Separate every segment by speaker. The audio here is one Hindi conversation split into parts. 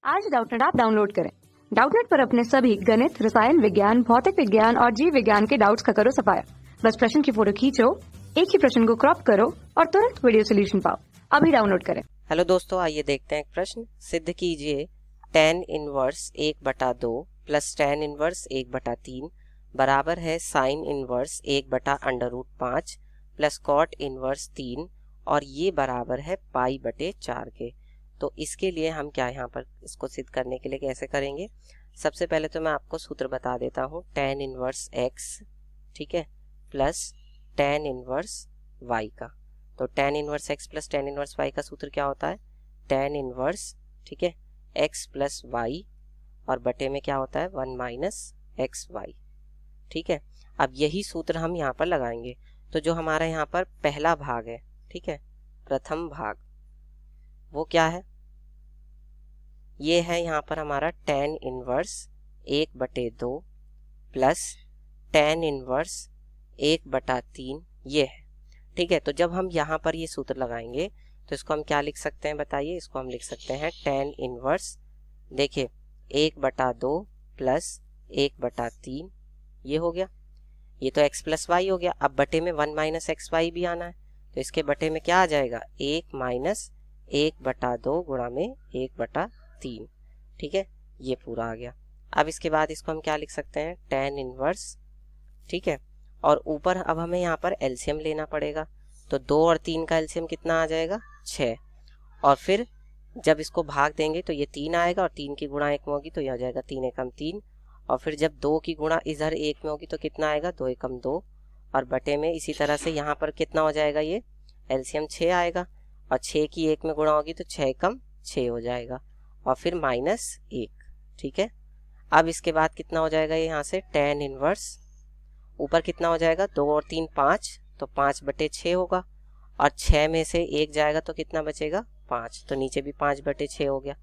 Speaker 1: आज डाउटनेट ऐप डाउनलोड करें। डाउटनेट पर अपने सभी गणित, रसायन विज्ञान, भौतिक विज्ञान और जीव विज्ञान के डाउट्स का करो सफाया। बस प्रश्न की फोटो खींचो, एक ही प्रश्न को क्रॉप करो और तुरंत वीडियो सोल्यूशन पाओ। अभी डाउनलोड करें।
Speaker 2: हेलो दोस्तों, आइए देखते हैं एक प्रश्न। सिद्ध कीजिए tan inverse 1/2 plus tan inverse 1/3 बराबर है sine inverse 1/√5 plus cot inverse 3 और ये बराबर है पाई/4 के। तो इसके लिए हम क्या यहाँ पर इसको सिद्ध करने के लिए कैसे करेंगे? सबसे पहले तो मैं आपको सूत्र बता देता हूँ। tan इनवर्स x, ठीक है, प्लस tan इनवर्स y का। तो tan inverse x plus tan inverse y का सूत्र क्या होता है? tan इनवर्स, ठीक है, x प्लस y और बटे में क्या होता है? 1 माइनस एक्स वाई, ठीक है। अब यही सूत्र हम यहाँ पर लगाएंगे। तो जो हमारा यहाँ पर पहला भाग है, ठीक है, प्रथम भाग, वो क्या है? ये है यहाँ पर हमारा tan inverse 1/2 plus tan inverse 1/3, ये है, ठीक है। तो जब हम यहाँ पर ये सूत्र लगाएंगे तो इसको हम क्या लिख सकते हैं बताइए? इसको हम लिख सकते हैं tan इनवर्स, देखिए, 1/2 प्लस 1/3, ये हो गया। ये तो x प्लस वाई हो गया। अब बटे में 1 माइनस एक्स वाई भी आना है, तो इसके बटे में क्या आ जाएगा? 1 माइनस 1/2 गुणा में 1/3, ठीक है, ये पूरा आ गया। अब इसके बाद इसको हम क्या लिख सकते हैं? tan इनवर्स, ठीक है, और ऊपर अब हमें यहाँ पर एलसीएम लेना पड़ेगा। तो 2 और 3 का एलसीएम कितना आ जाएगा? 6। और फिर जब इसको भाग देंगे तो ये 3 आएगा और 3 की गुणा 1 में होगी तो यह हो जाएगा 3 एकम 3। और फिर जब 2 की गुणा इधर 1 में होगी तो कितना आएगा? 2 एकम 2 और बटे में इसी तरह से यहाँ पर कितना हो जाएगा? ये एलसीएम 6 आएगा और 6 की 1 में गुणा होगी तो 6 एकम 6 हो जाएगा और फिर माइनस 1, ठीक है। अब इसके बाद कितना हो जाएगा? ये यहाँ से tan इनवर्स, ऊपर कितना हो जाएगा? 2 और 3 5, तो 5/6 होगा और 6 में से 1 जाएगा तो कितना बचेगा? 5। तो नीचे भी 5/6 हो गया।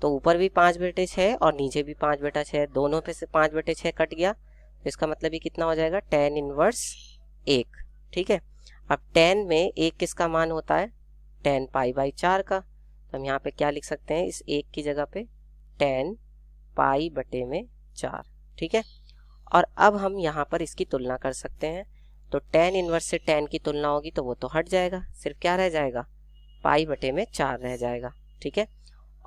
Speaker 2: तो ऊपर भी 5/6 और नीचे भी 5/6, दोनों पे से 5/6 कट गया। तो इसका मतलब ये कितना हो जाएगा? tan इनवर्स 1, ठीक है। अब tan में 1 किसका मान होता है? tan पाई/4 का। तो हम यहाँ पे क्या लिख सकते हैं? इस 1 की जगह पे tan पाई/4, ठीक है। और अब हम यहाँ पर इसकी तुलना कर सकते हैं। तो tan इनवर्स से tan की तुलना होगी तो वो तो हट जाएगा, सिर्फ क्या रह जाएगा? पाई/4 रह जाएगा, ठीक है।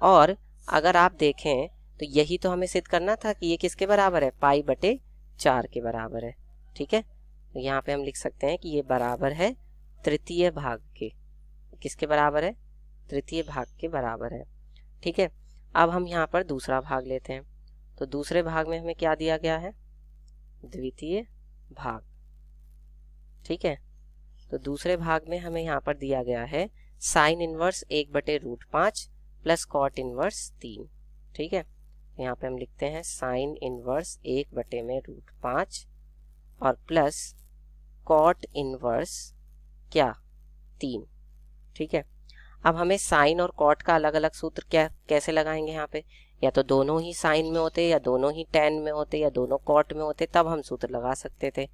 Speaker 2: और अगर आप देखें तो यही तो हमें सिद्ध करना था कि ये किसके बराबर है? पाई/4 के बराबर है, ठीक है। तो यहाँ पे हम लिख सकते हैं कि ये बराबर है तृतीय भाग के। किसके बराबर है? तृतीय भाग के बराबर है, ठीक है। अब हम यहाँ पर दूसरा भाग लेते हैं। तो दूसरे भाग में हमें क्या दिया गया है? द्वितीय भाग, ठीक है। तो दूसरे भाग में हमें यहाँ पर दिया गया है sine inverse 1/√5 plus cot inverse 3, ठीक है। यहाँ पे हम लिखते हैं साइन इनवर्स 1/√5 और प्लस कॉट इनवर्स क्या? 3, ठीक है। अब हमें साइन और कॉट का अलग अलग सूत्र क्या कैसे लगाएंगे? यहाँ पे या तो दोनों ही साइन में होते, या दोनों ही tan में होते, या दोनों कॉट में होते, तब हम सूत्र लगा सकते थे।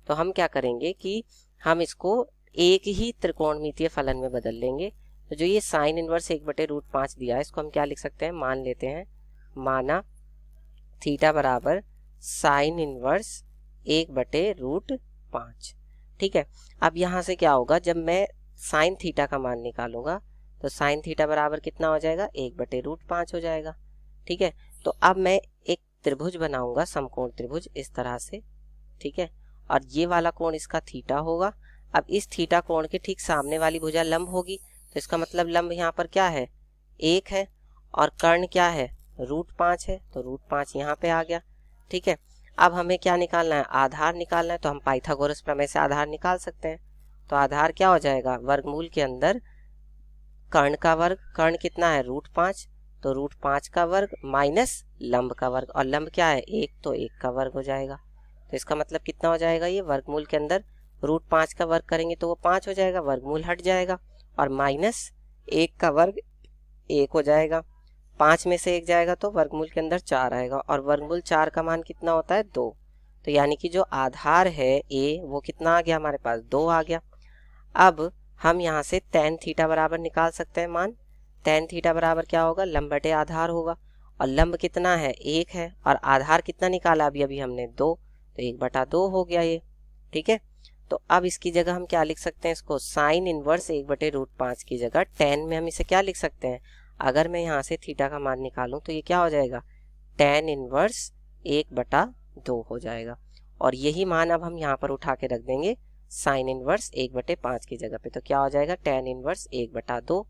Speaker 2: तो हम क्या करेंगे कि हम इसको एक ही त्रिकोणमितीय फलन में बदल लेंगे। तो जो ये साइन इनवर्स 1/√5 दिया है, इसको हम क्या लिख सकते हैं? मान लेते हैं, माना थीटा बराबर साइन इनवर्स 1/√5, ठीक है। अब यहाँ से क्या होगा? जब मैं साइन थीटा का मान निकालूंगा तो साइन थीटा बराबर कितना हो जाएगा? 1/√5 हो जाएगा, ठीक है। तो अब मैं एक त्रिभुज बनाऊंगा, समकोण त्रिभुज, इस तरह से, ठीक है। और ये वाला कोण इसका थीटा होगा। अब इस थीटा कोण के ठीक सामने वाली भुजा लंब होगी, तो इसका मतलब लंब यहाँ पर क्या है? 1 है और कर्ण क्या है? √5 है, तो √5 यहाँ पे आ गया, ठीक है। अब हमें क्या निकालना है? आधार निकालना है। तो हम पाइथागोरस प्रमेय से आधार निकाल सकते हैं। तो आधार क्या हो जाएगा? वर्गमूल के अंदर कर्ण का वर्ग, कर्ण कितना है? √5, तो √5 का वर्ग माइनस लंब का वर्ग, और लंब क्या है? 1, तो 1 का वर्ग हो जाएगा। तो इसका मतलब कितना हो जाएगा? ये वर्गमूल के अंदर √5 का वर्ग करेंगे तो वो 5 हो जाएगा, वर्गमूल हट जाएगा, और माइनस 1 का वर्ग 1 हो जाएगा। 5 में से 1 जाएगा तो वर्गमूल के अंदर 4 आएगा, और वर्गमूल 4 का मान कितना होता है? 2। तो यानी कि जो आधार है ए, वो कितना आ गया हमारे पास? 2 आ गया। अब हम यहाँ से tan थीटा बराबर निकाल सकते हैं मान। tan थीटा बराबर क्या होगा? लंब बटे आधार होगा। और लंब कितना है 1 है, और आधार कितना निकाला अभी अभी हमने 2, तो 1/2 हो गया ये। ठीक है, तो अब इसकी जगह हम क्या लिख सकते हैं, इसको साइन इनवर्स 1/√5 की जगह tan में हम इसे क्या लिख सकते हैं, अगर मैं यहाँ से थीटा का मान निकालूं तो ये क्या हो जाएगा, tan इनवर्स 1/2 हो जाएगा। और यही मान अब हम यहाँ पर उठा के रख देंगे साइन इनवर्स 1/5 की जगह पे, तो क्या हो जाएगा tan इनवर्स 1/2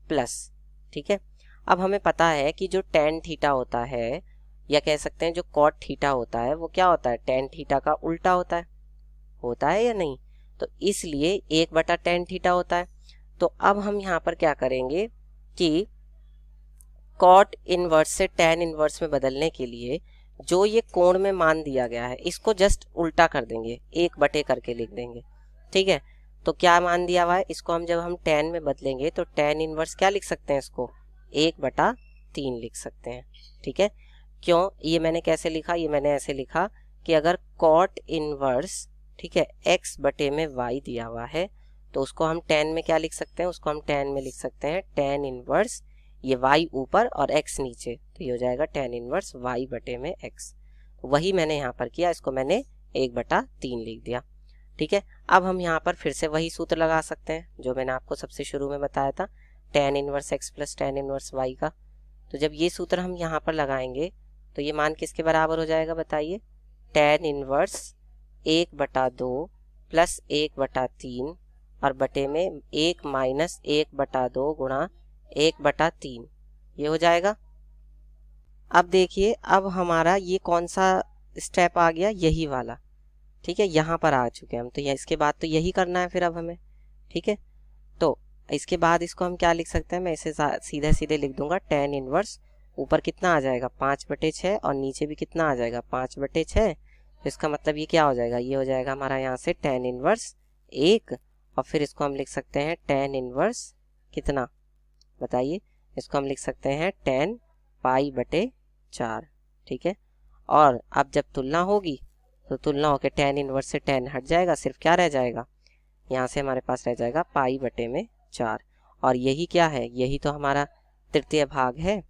Speaker 2: प्लस। ठीक है, अब हमें पता है कि जो tan थीटा होता है, या कह सकते हैं जो cot थीटा होता है, वो क्या होता है, tan थीटा का उल्टा होता है या नहीं, तो इसलिए 1/tan थीटा होता है। तो अब हम यहाँ पर क्या करेंगे कि cot इनवर्स से tan इनवर्स में बदलने के लिए जो ये कोण में मान दिया गया है इसको जस्ट उल्टा कर देंगे, 1/, करके लिख देंगे। ठीक है, तो क्या मान दिया हुआ है, इसको हम जब हम tan में बदलेंगे तो tan इनवर्स क्या लिख सकते हैं, इसको 1/3 लिख सकते हैं। ठीक है, क्यों, ये मैंने कैसे लिखा, ये मैंने ऐसे लिखा कि अगर cot इनवर्स, ठीक है, x बटे में y दिया हुआ है तो उसको हम tan में क्या लिख सकते हैं, उसको हम tan में लिख सकते हैं tan इनवर्स, ये y ऊपर और x नीचे, तो ये हो जाएगा tan इनवर्स y बटे में x। वही मैंने यहाँ पर किया, इसको मैंने 1/3 लिख दिया। ठीक है, अब हम यहाँ पर फिर से वही सूत्र लगा सकते हैं जो मैंने आपको सबसे शुरू में बताया था, tan inverse x plus tan inverse y का। तो जब ये सूत्र हम यहाँ पर लगाएंगे तो ये मान किसके बराबर हो जाएगा बताइए, tan इनवर्स 1/2 प्लस 1/3 और बटे में 1 माइनस 1/2 गुणा 1/3, ये हो जाएगा। अब देखिए, अब हमारा ये कौन सा स्टेप आ गया, यही वाला। ठीक है, यहाँ पर आ चुके हम, तो ये इसके बाद तो यही करना है फिर अब हमें। ठीक है, तो इसके बाद इसको हम क्या लिख सकते हैं, मैं इसे सीधे सीधे लिख दूंगा, tan इनवर्स ऊपर कितना आ जाएगा 5/6 और नीचे भी कितना आ जाएगा 5/6, तो इसका मतलब ये क्या हो जाएगा, ये हो जाएगा हमारा यहाँ से tan इनवर्स 1, और फिर इसको हम लिख सकते हैं tan इनवर्स कितना बताइए, इसको हम लिख सकते हैं tan π/4। ठीक है, और अब जब तुलना होगी तो तुलना होकर tan इनवर्स से tan हट जाएगा, सिर्फ क्या रह जाएगा, यहाँ से हमारे पास रह जाएगा π/4। और यही क्या है, यही तो हमारा तृतीय भाग है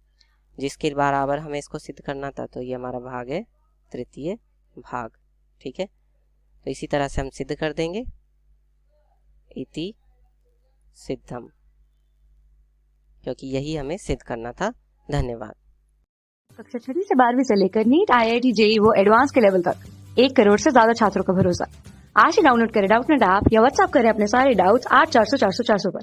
Speaker 2: जिसके बराबर हमें इसको सिद्ध करना था, तो ये हमारा भाग है तृतीय भाग। ठीक है, तो इसी तरह से हम सिद्ध कर देंगे, इति सिद्धम, क्योंकि यही हमें सिद्ध करना था। धन्यवाद।
Speaker 1: कक्षा 6वीं से 12वीं से लेकर नीट, IIT, JEE वो एडवांस के लेवल तक 1 करोड़ से ज्यादा छात्रों का भरोसा। आज ही डाउनलोड करें डाउटनेट ऐप या व्हाट्सएप करें अपने सारे डाउट्स 8400 400 400 पर।